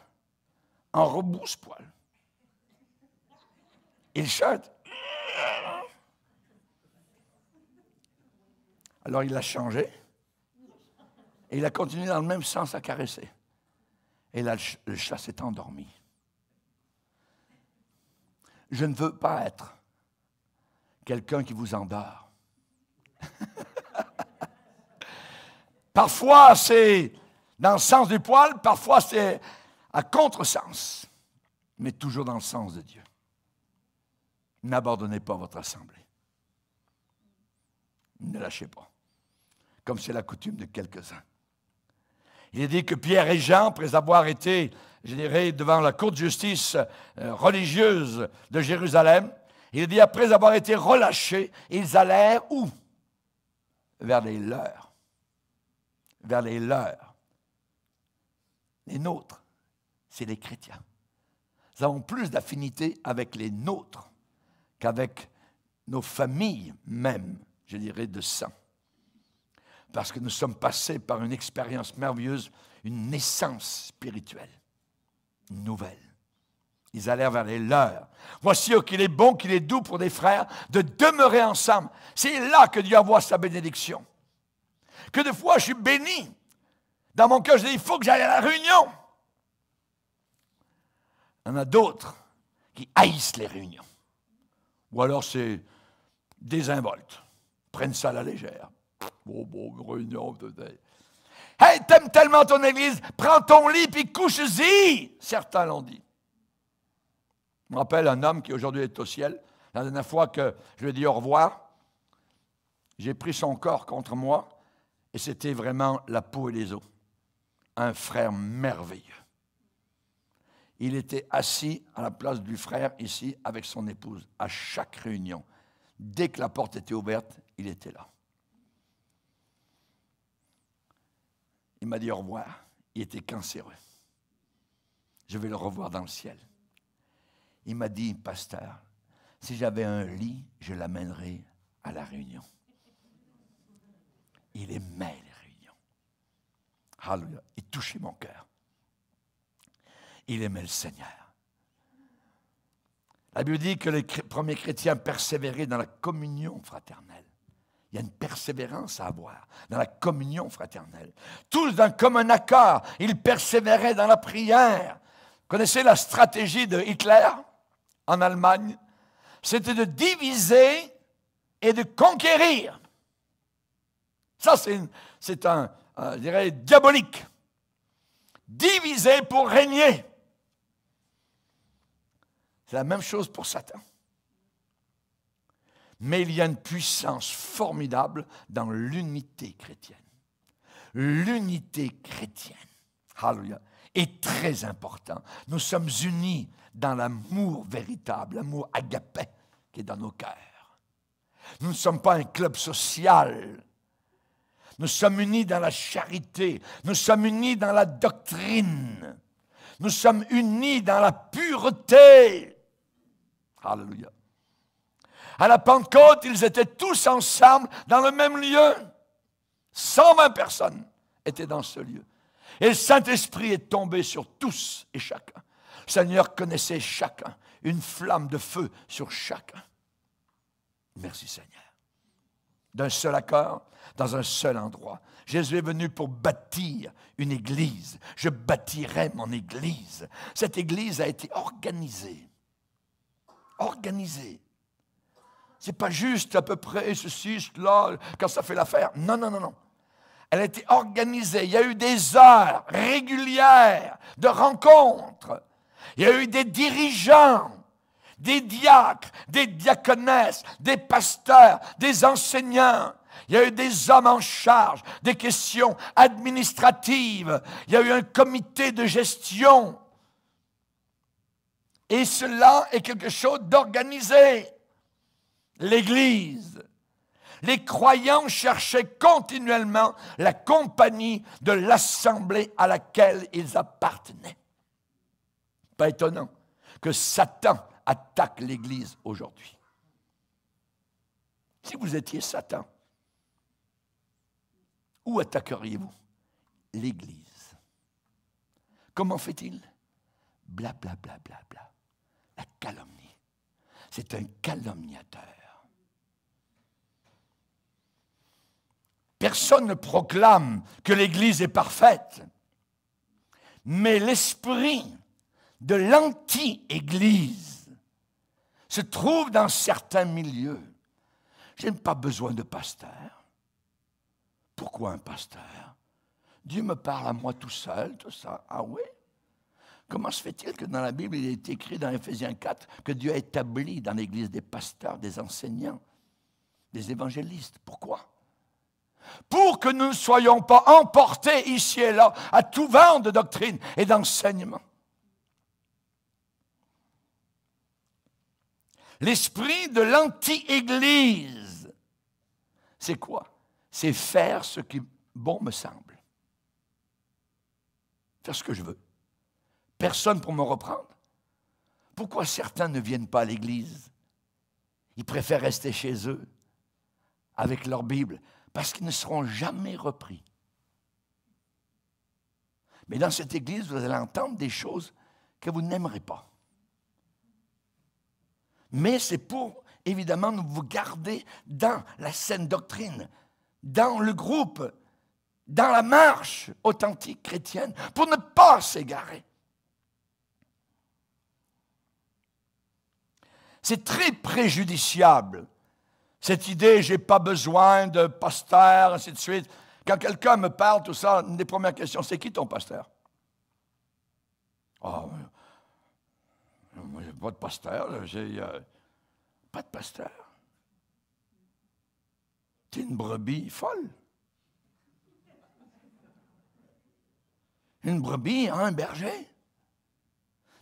En rebousse-poil. Et le chat, alors il l'a changé. Et il a continué dans le même sens à caresser. Et là, le chat s'est endormi. Je ne veux pas être quelqu'un qui vous endort. Parfois, c'est dans le sens du poil, parfois, c'est à contresens, mais toujours dans le sens de Dieu. N'abandonnez pas votre assemblée. Ne lâchez pas, comme c'est la coutume de quelques-uns. Il est dit que Pierre et Jean, après avoir été, je dirais, devant la cour de justice religieuse de Jérusalem, il est dit, après avoir été relâchés, ils allèrent où? Vers les leurs. Vers les leurs. Les nôtres, c'est les chrétiens. Nous avons plus d'affinité avec les nôtres qu'avec nos familles même, je dirais, de sang. Parce que nous sommes passés par une expérience merveilleuse, une naissance spirituelle, nouvelle. Ils allèrent vers les leurs. Voici qu'il est bon, qu'il est doux pour des frères de demeurer ensemble. C'est là que Dieu envoie sa bénédiction. Que des fois, je suis béni. Dans mon cœur, je dis, il faut que j'aille à la réunion. Il y en a d'autres qui haïssent les réunions. Ou alors c'est désinvolte. Prennent ça à la légère. Réunion. Hey, t'aimes tellement ton église, prends ton lit puis couche-y. Certains l'ont dit. Je me rappelle un homme qui aujourd'hui est au ciel. La dernière fois que je lui ai dit au revoir, j'ai pris son corps contre moi et c'était vraiment la peau et les os. Un frère merveilleux. Il était assis à la place du frère ici avec son épouse à chaque réunion. Dès que la porte était ouverte, il était là. Il m'a dit au revoir. Il était cancéreux. Je vais le revoir dans le ciel. Il m'a dit, pasteur, si j'avais un lit, je l'amènerais à la réunion. Il aimait les réunions. Alléluia. Il touchait mon cœur. Il aimait le Seigneur. La Bible dit que les premiers chrétiens persévéraient dans la communion fraternelle. Il y a une persévérance à avoir dans la communion fraternelle. Tous d'un commun accord, ils persévéraient dans la prière. Vous connaissez la stratégie de Hitler en Allemagne? C'était de diviser et de conquérir. Ça, c'est je dirais, diabolique. Diviser pour régner. C'est la même chose pour Satan. Mais il y a une puissance formidable dans l'unité chrétienne. L'unité chrétienne, alléluia, est très important. Nous sommes unis dans l'amour véritable, l'amour agapé qui est dans nos cœurs. Nous ne sommes pas un club social. Nous sommes unis dans la charité. Nous sommes unis dans la doctrine. Nous sommes unis dans la pureté. Alléluia. À la Pentecôte, ils étaient tous ensemble dans le même lieu. 120 personnes étaient dans ce lieu. Et le Saint-Esprit est tombé sur tous et chacun. Le Seigneur connaissait chacun. Une flamme de feu sur chacun. Merci Seigneur. D'un seul accord, dans un seul endroit. Jésus est venu pour bâtir une église. Je bâtirai mon église. Cette église a été organisée. Organisée. Ce n'est pas juste à peu près ceci, cela, quand ça fait l'affaire. Non, non, non, non. Elle a été organisée. Il y a eu des heures régulières de rencontres. Il y a eu des dirigeants, des diacres, des diaconesses, des pasteurs, des enseignants. Il y a eu des hommes en charge des questions administratives. Il y a eu un comité de gestion. Et cela est quelque chose d'organisé. L'Église. Les croyants cherchaient continuellement la compagnie de l'assemblée à laquelle ils appartenaient. Pas étonnant que Satan attaque l'Église aujourd'hui. Si vous étiez Satan, où attaqueriez-vous? L'Église. Comment fait-il? Bla, bla, bla, bla, bla. La calomnie. C'est un calomniateur. Personne ne proclame que l'Église est parfaite, mais l'esprit de l'anti-Église se trouve dans certains milieux. Je n'ai pas besoin de pasteur. Pourquoi un pasteur? Dieu me parle à moi tout seul, tout ça. Ah oui? Comment se fait-il que dans la Bible, il est écrit dans Éphésiens 4 que Dieu a établi dans l'Église des pasteurs, des enseignants, des évangélistes? Pourquoi? Pour que nous ne soyons pas emportés ici et là à tout vent de doctrine et d'enseignement. L'esprit de l'anti-église, c'est quoi? C'est faire ce qui bon me semble. Faire ce que je veux. Personne pour me reprendre. Pourquoi certains ne viennent pas à l'église? Ils préfèrent rester chez eux avec leur Bible. Parce qu'ils ne seront jamais repris. Mais dans cette église, vous allez entendre des choses que vous n'aimerez pas. Mais c'est pour, évidemment, vous garder dans la saine doctrine, dans le groupe, dans la marche authentique chrétienne, pour ne pas s'égarer. C'est très préjudiciable. Cette idée, je n'ai pas besoin de pasteur, ainsi de suite. Quand quelqu'un me parle, tout ça, une des premières questions, c'est qui ton pasteur? Ah, moi, j'ai pas de pasteur, j'ai pas de pasteur. Tu es une brebis folle. Une brebis, un berger.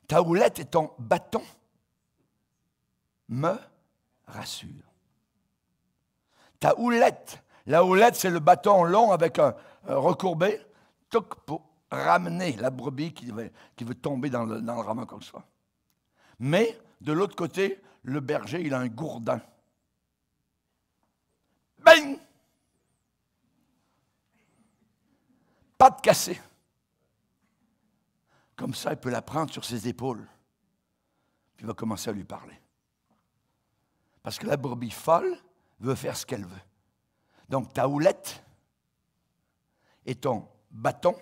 Ta houlette et ton bâton me rassurent. Ta houlette. La houlette, c'est le bâton long avec un recourbé pour ramener la brebis qui veut tomber dans le rameau comme ça. Mais, de l'autre côté, le berger, il a un gourdin. Bang! Patte cassée. Comme ça, il peut la prendre sur ses épaules. Puis il va commencer à lui parler. Parce que la brebis folle veut faire ce qu'elle veut. Donc ta houlette et ton bâton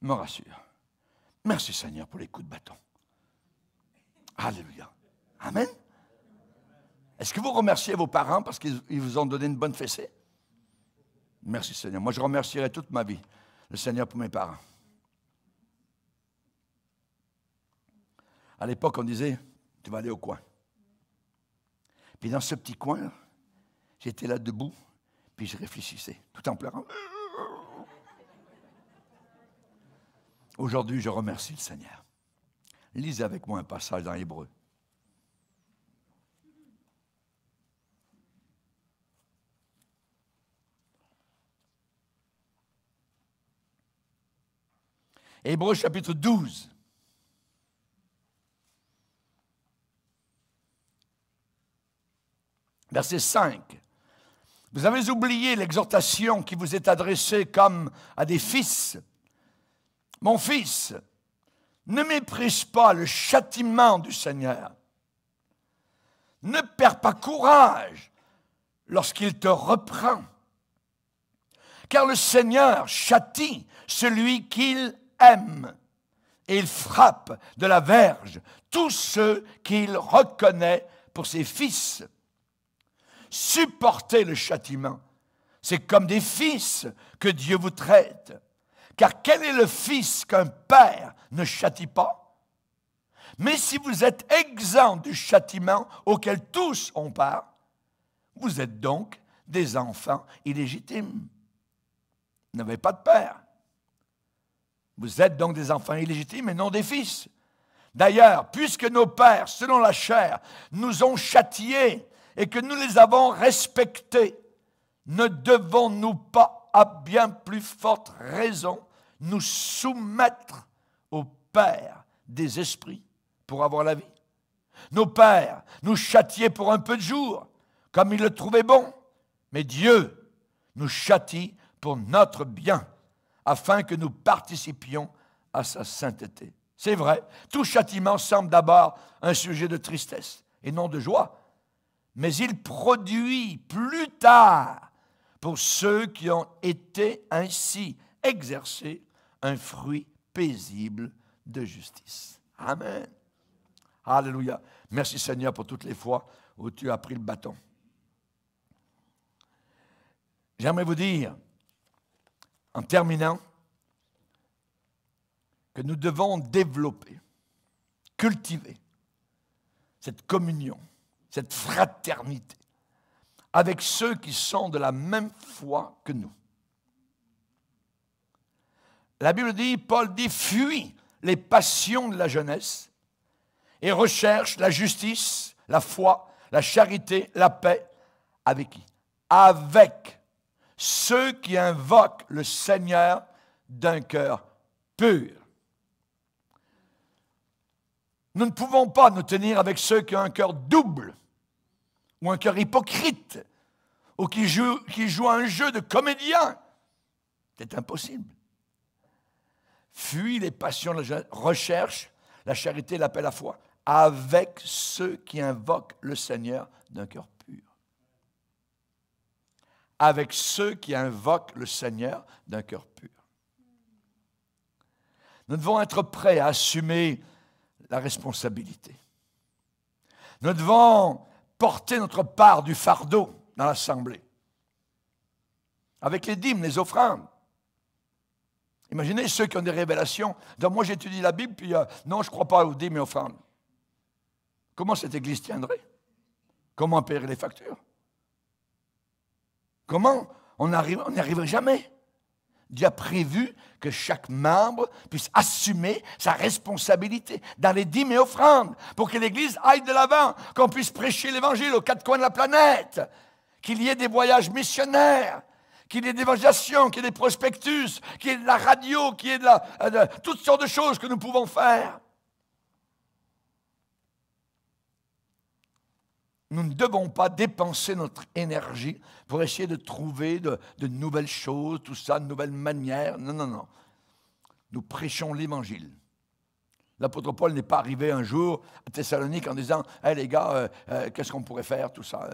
me rassurent. Merci Seigneur pour les coups de bâton. Alléluia. Amen. Est-ce que vous remerciez vos parents parce qu'ils vous ont donné une bonne fessée? Merci Seigneur. Moi je remercierai toute ma vie le Seigneur pour mes parents. À l'époque on disait, tu vas aller au coin. Puis dans ce petit coin, j'étais là debout, puis je réfléchissais, tout en pleurant. Aujourd'hui, je remercie le Seigneur. Lisez avec moi un passage dans Hébreux. Hébreux chapitre 12. Verset 5. Vous avez oublié l'exhortation qui vous est adressée comme à des fils. Mon fils, ne méprise pas le châtiment du Seigneur. Ne perds pas courage lorsqu'il te reprend. Car le Seigneur châtie celui qu'il aime. Et il frappe de la verge tous ceux qu'il reconnaît pour ses fils. Supportez le châtiment. C'est comme des fils que Dieu vous traite. Car quel est le fils qu'un père ne châtie pas? Mais si vous êtes exempt du châtiment auquel tous ont part, vous êtes donc des enfants illégitimes. Vous n'avez pas de père. Vous êtes donc des enfants illégitimes et non des fils. D'ailleurs, puisque nos pères, selon la chair, nous ont châtiés et que nous les avons respectés, ne devons-nous pas, à bien plus forte raison, nous soumettre au Père des esprits pour avoir la vie? Nos pères nous châtiaient pour un peu de jours, comme ils le trouvaient bon, mais Dieu nous châtie pour notre bien, afin que nous participions à sa sainteté. C'est vrai, tout châtiment semble d'abord un sujet de tristesse et non de joie, mais il produit plus tard, pour ceux qui ont été ainsi exercés, un fruit paisible de justice. Amen. Alléluia. Merci Seigneur pour toutes les fois où tu as pris le bâton. J'aimerais vous dire, en terminant, que nous devons développer, cultiver cette communion, cette fraternité avec ceux qui sont de la même foi que nous. La Bible dit, Paul dit, fuis les passions de la jeunesse et recherche la justice, la foi, la charité, la paix. Avec qui? Avec ceux qui invoquent le Seigneur d'un cœur pur. Nous ne pouvons pas nous tenir avec ceux qui ont un cœur double, ou un cœur hypocrite, ou qui jouent un jeu de comédien. C'est impossible. Fuis les passions, recherche la charité, la paix, la foi, avec ceux qui invoquent le Seigneur d'un cœur pur. Avec ceux qui invoquent le Seigneur d'un cœur pur. Nous devons être prêts à assumer la responsabilité. Nous devons porter notre part du fardeau dans l'assemblée. Avec les dîmes, les offrandes. Imaginez ceux qui ont des révélations. Donc, moi, j'étudie la Bible, puis non, je ne crois pas aux dîmes et offrandes. Comment cette Église tiendrait? Comment payer les factures? Comment? On n'y arriverait jamais. Dieu a prévu que chaque membre puisse assumer sa responsabilité dans les dîmes et offrandes pour que l'Église aille de l'avant, qu'on puisse prêcher l'Évangile aux quatre coins de la planète, qu'il y ait des voyages missionnaires, qu'il y ait des évangélisations, qu'il y ait des prospectus, qu'il y ait de la radio, qu'il y ait de toutes sortes de choses que nous pouvons faire. Nous ne devons pas dépenser notre énergie pour essayer de trouver de nouvelles choses, tout ça, de nouvelles manières. Non, non, non. Nous prêchons l'Évangile. L'apôtre Paul n'est pas arrivé un jour à Thessalonique en disant « Hey les gars, qu'est-ce qu'on pourrait faire, tout ça?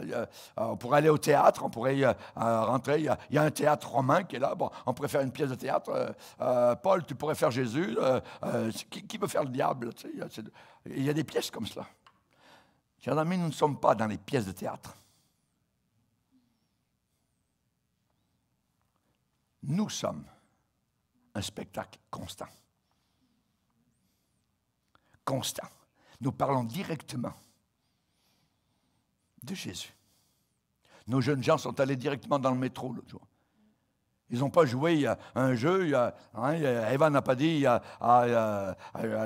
On pourrait aller au théâtre, on pourrait rentrer, il y a un théâtre romain qui est là, bon, on pourrait faire une pièce de théâtre. Paul, tu pourrais faire Jésus. Qui veut faire le diable? » Il y a des pièces comme cela. Chers amis, nous ne sommes pas dans les pièces de théâtre. Nous sommes un spectacle constant. Constant. Nous parlons directement de Jésus. Nos jeunes gens sont allés directement dans le métro l'autre jour. Ils n'ont pas joué un jeu. Eva n'a pas dit à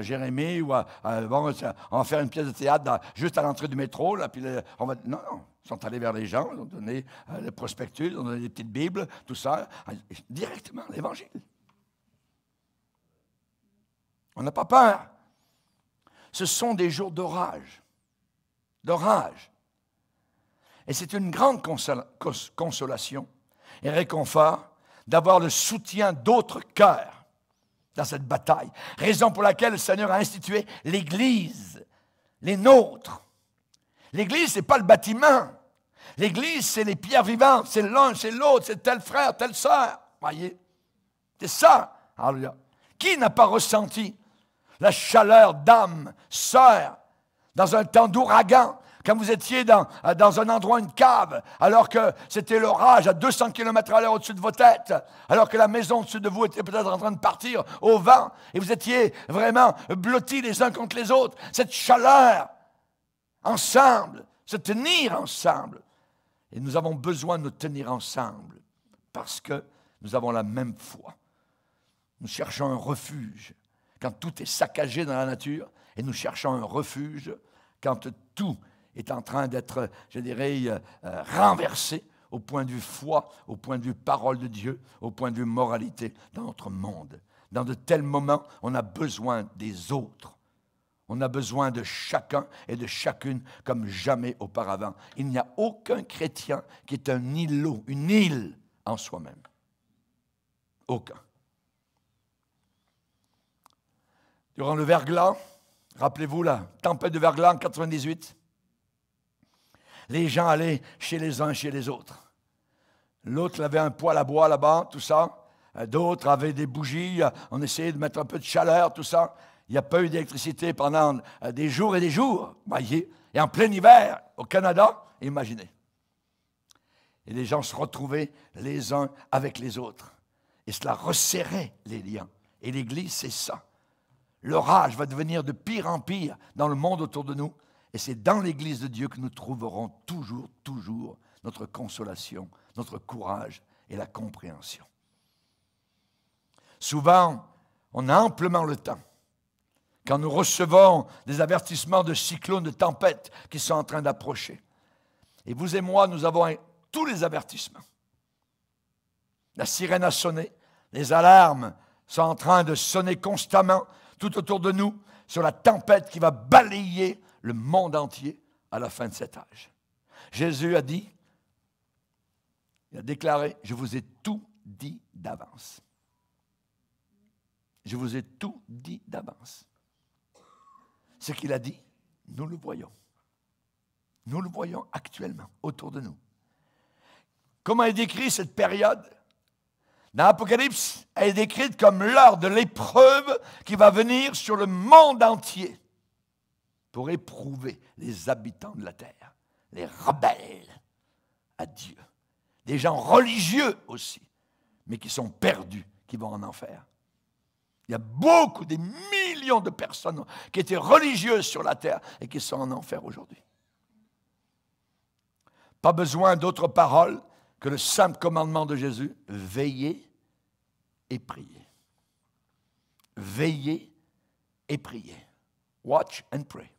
Jérémie bon, on va faire une pièce de théâtre juste à l'entrée du métro. Là, puis non, ils sont allés vers les gens, ils ont donné le prospectus, ils ont donné des petites Bibles, tout ça, directement, l'Évangile. On n'a pas peur. Ce sont des jours d'orage. D'orage. Et c'est une grande consolation et réconfort d'avoir le soutien d'autres cœurs dans cette bataille. Raison pour laquelle le Seigneur a institué l'Église, les nôtres. L'Église, ce n'est pas le bâtiment. L'Église, c'est les pierres vivantes. C'est l'un, c'est l'autre, c'est tel frère, telle sœur. Voyez? C'est ça. Alléluia. Qui n'a pas ressenti la chaleur d'âme, sœur, dans un temps d'ouragan, quand vous étiez dans un endroit, une cave, alors que c'était l'orage à 200 km/h au-dessus de vos têtes, alors que la maison au-dessus de vous était peut-être en train de partir au vent, et vous étiez vraiment blottis les uns contre les autres. Cette chaleur, ensemble, se tenir ensemble. Et nous avons besoin de nous tenir ensemble, parce que nous avons la même foi. Nous cherchons un refuge quand tout est saccagé dans la nature, et nous cherchons un refuge quand tout est en train d'être, je dirais, renversé au point de vue foi, au point de vue parole de Dieu, au point de vue moralité dans notre monde. Dans de tels moments, on a besoin des autres. On a besoin de chacun et de chacune comme jamais auparavant. Il n'y a aucun chrétien qui est un îlot, une île en soi-même. Aucun. Durant le verglas, rappelez-vous la tempête de verglas en 98, les gens allaient chez les uns, chez les autres. L'autre avait un poêle à bois là-bas, tout ça. D'autres avaient des bougies. On essayait de mettre un peu de chaleur, tout ça. Il n'y a pas eu d'électricité pendant des jours et des jours. Voyez. Et en plein hiver, au Canada, imaginez. Et les gens se retrouvaient les uns avec les autres. Et cela resserrait les liens. Et l'Église, c'est ça. L'orage va devenir de pire en pire dans le monde autour de nous. Et c'est dans l'Église de Dieu que nous trouverons toujours notre consolation, notre courage et la compréhension. Souvent, on a amplement le temps. Quand nous recevons des avertissements de cyclones, de tempêtes qui sont en train d'approcher. Et vous et moi, nous avons tous les avertissements. La sirène a sonné, les alarmes sont en train de sonner constamment tout autour de nous sur la tempête qui va balayer le monde entier à la fin de cet âge. Jésus a dit, il a déclaré, je vous ai tout dit d'avance. Je vous ai tout dit d'avance. Ce qu'il a dit, nous le voyons. Nous le voyons actuellement autour de nous. Comment est décrit cette période? Dans l'Apocalypse, elle est décrite comme l'heure de l'épreuve qui va venir sur le monde entier pour éprouver les habitants de la terre, les rebelles à Dieu. Des gens religieux aussi, mais qui sont perdus, qui vont en enfer. Il y a beaucoup, des millions de personnes qui étaient religieuses sur la terre et qui sont en enfer aujourd'hui. Pas besoin d'autres paroles que le simple commandement de Jésus, veillez et priez. Veillez et priez. Watch and pray.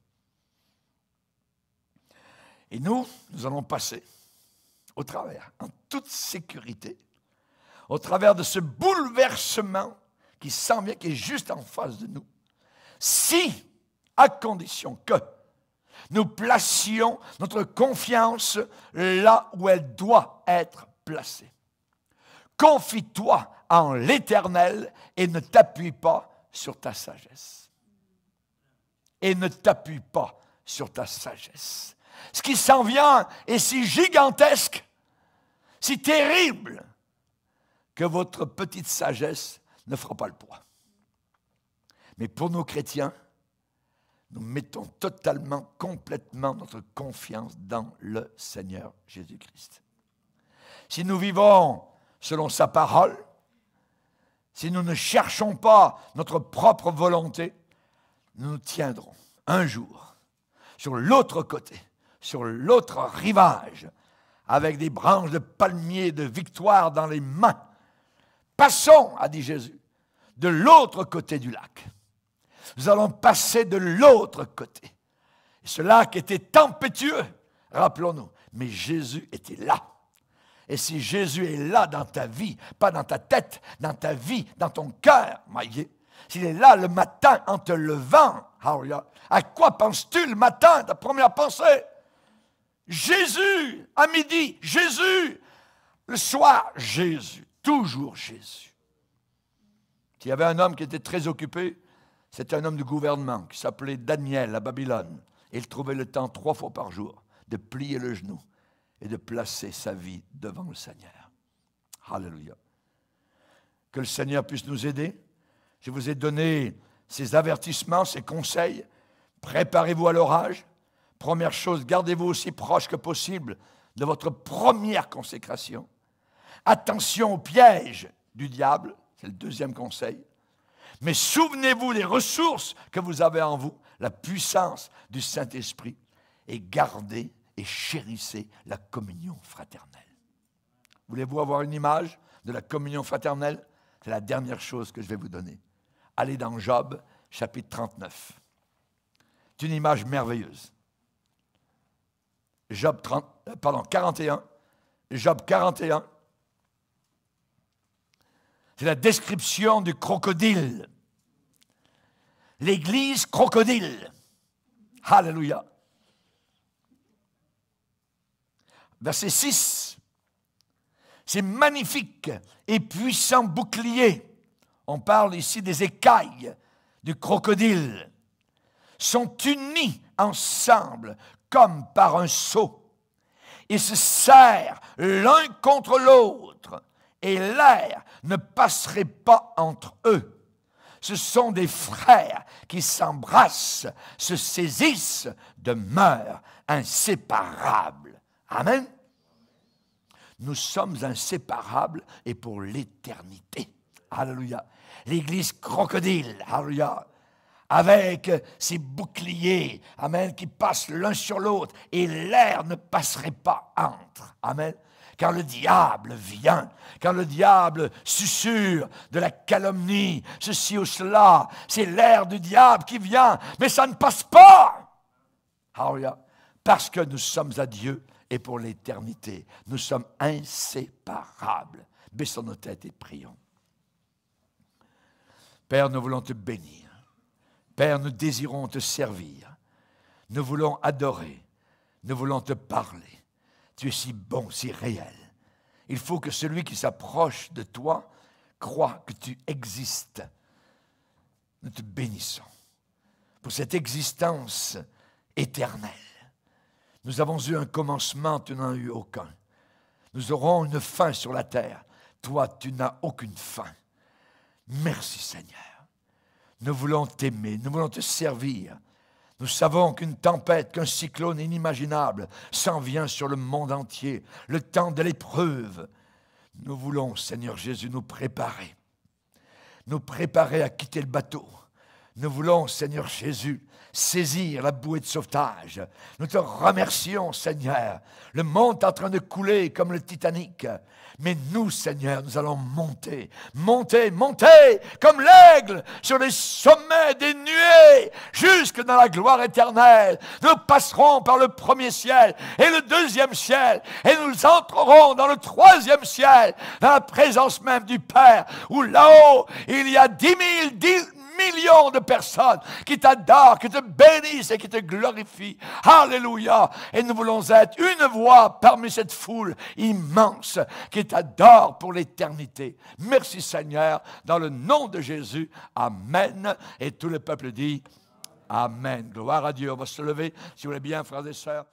Et nous allons passer au travers, en toute sécurité, au travers de ce bouleversement qui s'en vient, qui est juste en face de nous, si, à condition que nous placions notre confiance là où elle doit être placée. Confie-toi en l'Éternel et ne t'appuie pas sur ta sagesse. et ne t'appuie pas sur ta sagesse. Ce qui s'en vient est si gigantesque, si terrible, que votre petite sagesse ne fera pas le poids. Mais pour nos chrétiens, nous mettons totalement, complètement notre confiance dans le Seigneur Jésus-Christ. Si nous vivons selon sa parole, si nous ne cherchons pas notre propre volonté, nous nous tiendrons un jour sur l'autre côté, sur l'autre rivage, avec des branches de palmiers de victoire dans les mains. Passons, a dit Jésus, de l'autre côté du lac. Nous allons passer de l'autre côté. Et ce lac était tempétueux, rappelons-nous, mais Jésus était là. Et si Jésus est là dans ta vie, pas dans ta tête, dans ta vie, dans ton cœur, s'il est là le matin en te levant, à quoi penses-tu le matin, ta première pensée? Jésus, à midi, Jésus, le soir, Jésus, toujours Jésus. Il y avait un homme qui était très occupé, c'était un homme du gouvernement qui s'appelait Daniel à Babylone. Et il trouvait le temps 3 fois par jour de plier le genou et de placer sa vie devant le Seigneur. Alléluia. Que le Seigneur puisse nous aider. Je vous ai donné ces avertissements, ces conseils. Préparez-vous à l'orage. Première chose, gardez-vous aussi proche que possible de votre première consécration. Attention au piège du diable, c'est le deuxième conseil. Mais souvenez-vous des ressources que vous avez en vous, la puissance du Saint-Esprit, et gardez et chérissez la communion fraternelle. Voulez-vous avoir une image de la communion fraternelle? C'est la dernière chose que je vais vous donner. Allez dans Job, chapitre 39. C'est une image merveilleuse. Job 41. Job 41. C'est la description du crocodile. L'église crocodile. Alléluia. Verset 6. Ces magnifiques et puissants boucliers, on parle ici des écailles du crocodile, sont unis ensemble comme par un sceau. Ils se serrent l'un contre l'autre et l'air ne passerait pas entre eux. Ce sont des frères qui s'embrassent, se saisissent, demeurent inséparables. Amen. Nous sommes inséparables et pour l'éternité. Alléluia. L'église crocodile, alléluia, avec ses boucliers, amen, qui passent l'un sur l'autre et l'air ne passerait pas entre. Amen. Quand le diable vient, quand le diable susurre de la calomnie, ceci ou cela, c'est l'air du diable qui vient, mais ça ne passe pas. Alléluia. Parce que nous sommes à Dieu et pour l'éternité. Nous sommes inséparables. Baissons nos têtes et prions. Père, nous voulons te bénir. Père, nous désirons te servir. Nous voulons adorer. Nous voulons te parler. Tu es si bon, si réel. Il faut que celui qui s'approche de toi croit que tu existes. Nous te bénissons pour cette existence éternelle. Nous avons eu un commencement, tu n'en as eu aucun. Nous aurons une fin sur la terre. Toi, tu n'as aucune fin. Merci Seigneur. Nous voulons t'aimer, nous voulons te servir. Nous savons qu'une tempête, qu'un cyclone inimaginable s'en vient sur le monde entier, le temps de l'épreuve. Nous voulons, Seigneur Jésus, nous préparer à quitter le bateau. Nous voulons, Seigneur Jésus, saisir la bouée de sauvetage. Nous te remercions, Seigneur. Le monde est en train de couler comme le Titanic. Mais nous, Seigneur, nous allons monter, comme l'aigle sur les sommets des nuées, jusque dans la gloire éternelle. Nous passerons par le premier ciel et le deuxième ciel, et nous entrerons dans le troisième ciel, dans la présence même du Père, où là-haut, il y a 10 millions de personnes qui t'adorent, qui te bénissent et qui te glorifient. Alléluia. Et nous voulons être une voix parmi cette foule immense qui t'adore pour l'éternité. Merci Seigneur, dans le nom de Jésus. Amen. Et tout le peuple dit Amen. Gloire à Dieu. On va se lever, si vous voulez bien, frères et sœurs.